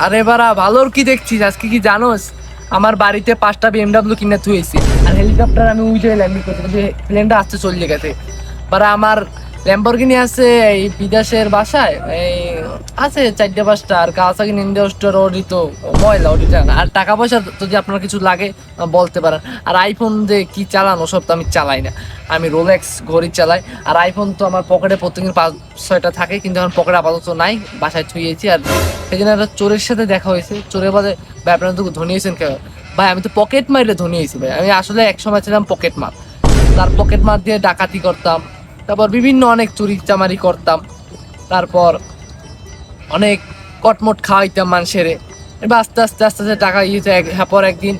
আরে বাড়া ভালোর কি দেখছিস? আজকে কি জানোস আমার বাড়িতে 5টা BMW কিনে থুয়েছি, আর হেলিকপ্টার আমি উই যে ল্যান্ডিং করতে যে প্লেনটা আসতে চলে গেছে। বাড়া আমার ল্যাম্বরগিনি আছে এই বিদেশের বাসায়, এই আছে 4-5টা, আর কাওয়াসাকি নিনজা স্টোর ওরই তো ময়লা ওটি জানা। আর টাকা পয়সা যদি আপনার কিছু লাগে বলতে পারেন। আর আইফোন যে কি চালানো সব তো আমি চালাই না, আমি রোলেক্স ঘড়ি চালাই। আর আইফোন তো আমার পকেটে প্রত্যেকদিন 5-6টা থাকে, কিন্তু আমার পকেটে আপাতত নাই, বাসায় থুয়েছি। আর সেই জন্য একটা চোরের সাথে দেখা হয়েছে, চোরের বাদে ভাই আপনারা তো ধনী হয়েছেন কেন? ভাই আমি তো পকেট মারলে ধনী হয়েছি ভাই। আমি আসলে এক সময় ছিলাম পকেট মার, তার পকেট মার দিয়ে ডাকাতি করতাম, তারপর বিভিন্ন অনেক চুরি চামারি করতাম, তারপর অনেক কটমট খাওয়াইতাম মানুষের। এবার আস্তে আস্তে আস্তে আস্তে টাকা ইয়েছে। পর একদিন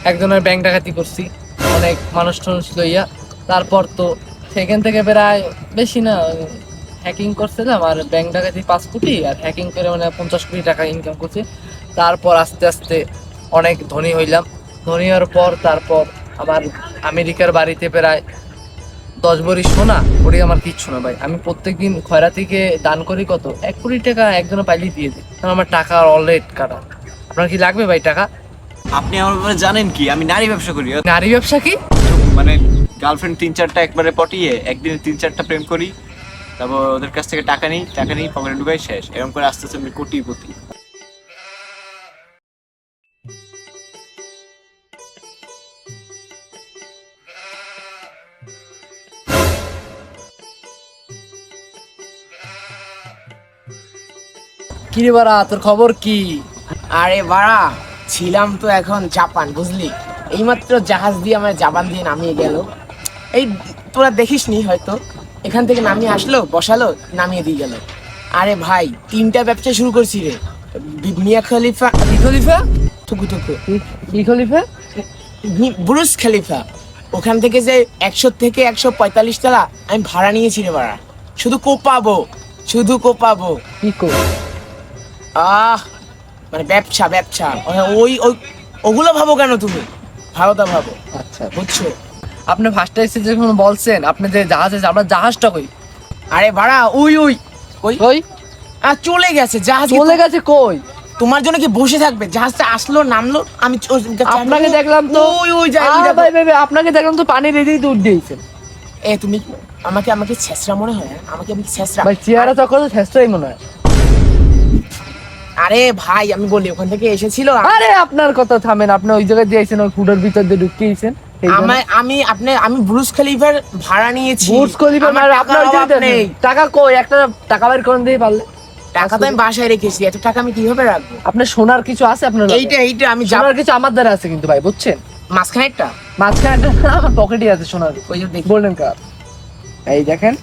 একজনের ব্যাংক ডাকাতি করছি অনেক মানুষ টানুষ লইয়া। তারপর তো সেখান থেকে প্রায় বেশি না হ্যাকিং করছিলাম, আর ব্যাংক ডাকাতি 5 কোটি, আর হ্যাকিং করে মানে 50 কোটি টাকা ইনকাম করছি। তারপর আস্তে আস্তে অনেক ধনী হইলাম। ধনী হওয়ার পর তারপর আমার আমেরিকার বাড়িতে প্রায় 10 ভরি সোনা, ওটি আমার কিচ্ছু না ভাই। আমি প্রত্যেকদিন খয়রাতিকে দান করি কত 1 কোটি টাকা একজনে পাইলেই দিয়ে দিই, কারণ আমার টাকা অলরেড কাটা। আপনার কি লাগবে ভাই টাকা? আপনি আমার ব্যাপারে জানেন কি? আমি নারী ব্যবসা করি। নারী ব্যবসা কি? মানে গার্লফ্রেন্ড 3-4টা একবারে পটিয়ে একদিনে 3-4টা প্রেম করি, তারপর ওদের কাছ থেকে টাকা নিই পকেটে ঢুকাই, শেষ। এরকম করে আস্তে আস্তে আমি কোটিপতি। কি রে বাড়া, তোর খবর কি? আরে বাড়া, ছিলাম তো এখন জাপান, বুঝলি? এইমাত্র জাহাজ দিয়ে আমার জাপান দিয়ে নামিয়ে গেল। এই তোরা দেখিসনি হয়তো, এখান থেকে নামিয়ে আসলো, বসালো, নামিয়ে দিয়ে গেল। আরে ভাই, 3টা ব্যবসা শুরু করছি রে। মিয়া খলিফা, কি খলিফা? থুকু থুকু, কি খলিফা? বুরুজ খলিফা। ওখান থেকে যে 100 থেকে 145 তলা আমি ভাড়া নিয়েছি রে বাড়া। শুধু কোপাবো, শুধু কোপাবো। কি কো? মানে ব্যবসা ব্যবসা, ওই ওই ওগুলো ভাবো কেন তুমি? ভালোটা ভাবো। আচ্ছা বুঝছো? আপনি ফার্স্টে এসে যখন বলছেন আপনি যে জাহাজ আছে, আপনার জাহাজটা কই? আরে ভাড়া, ওই ওই ওই কই? চলে গেছে জাহাজ। চলে গেছে কই? তোমার জন্য কি বসে থাকবে? জাহাজটা আসলো, নামলো, আমি আপনাকে দেখলাম তো ওই ওই ভাই ভাই আপনাকে দেখলাম তো পানির এদিকে দূর দিয়েছেন। তুমি আমাকে আমাকে ছেঁচড়া মনে হয়? আমাকে আমি ছেঁচড়া ভাই চেহারা চক্কর তো শেষটাই মনে হয়। আরে ভাই আমি বলি, ওখান থেকে এসেছিল। আরে আপনার কথা থামেন, আপনি ওই জায়গায় দিয়েছেন, ওই ফুডের ভিতর দিয়ে ঢুকিয়েছেন। আমি ব্রুস খলিফার ভাড়া নিয়েছি। বুর্জ খলিফা মানে আপনার ওই জায়গায় নেই টাকা কই? একটা টাকা বের করে দিয়ে পারলে। টাকা তো আমি বাসায় রেখেছি, এত টাকা আমি কিভাবে রাখবো? আপনার সোনার কিছু আছে আপনার? এইটা আমি সোনার কিছু আমার দ্বারা আছে কিন্তু ভাই, বুঝছেন? মাঝখানে একটা মাঝখানে একটা আমার পকেটে আছে সোনার, ওই যে দেখি। Golden colour. এই দেখেন,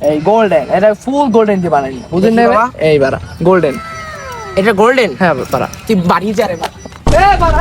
এই গোল্ডেন, এটা ফুল গোল্ডেন দিয়ে বানাই, বুঝেন না? এই বাড়া গোল্ডেন, এটা গোল্ডেন। হ্যাঁ বাড়া। তুই বাড়ি যা রে। এ বাড়া,